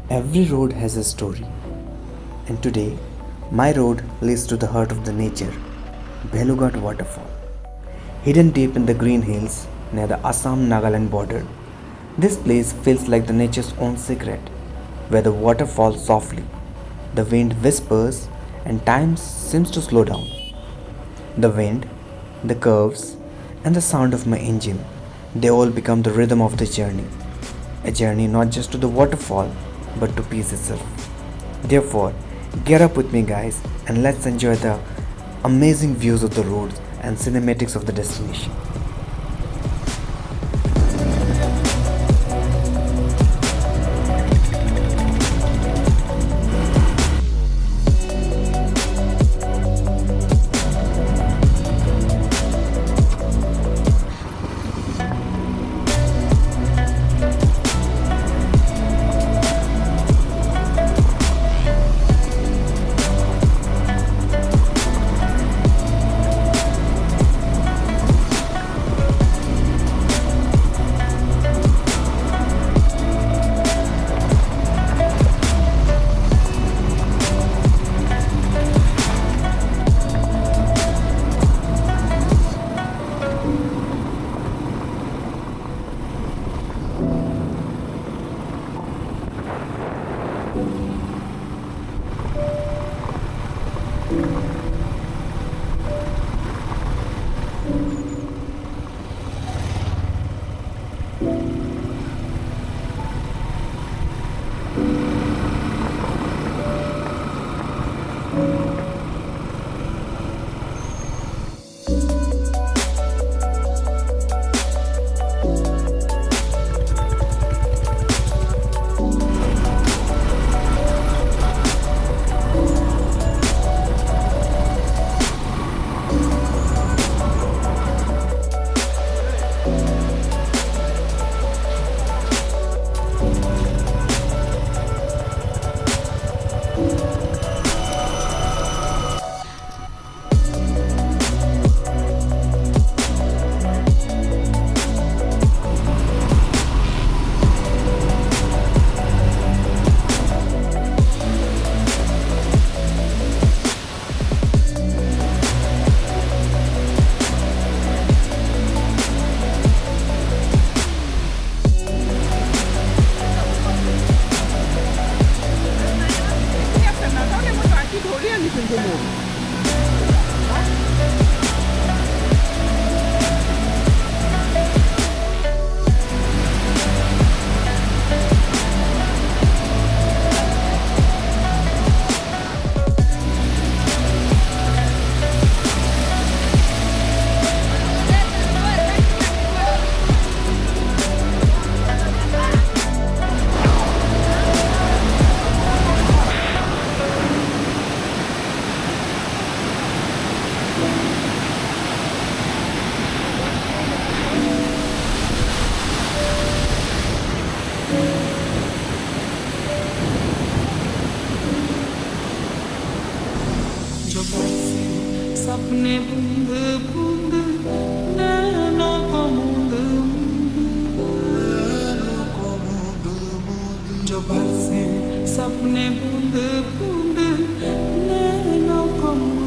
Every road has a story, and today my road leads to the heart of the nature, Bhelughat Waterfall. Hidden deep in the green hills near the Assam Nagaland border, this place feels like the nature's own secret, where the water falls softly, the wind whispers, and time seems to slow down. The wind, the curves, and the sound of my engine, they all become the rhythm of the journey. A journey not just to the waterfall, but to peace itself. Therefore, get up with me, guys, and let's enjoy the amazing views of the roads and cinematics of the destination. सपने बूंद बूंद नैनों को मूंद जो बरसे सपने बूंद बूंद नैनों को मूंद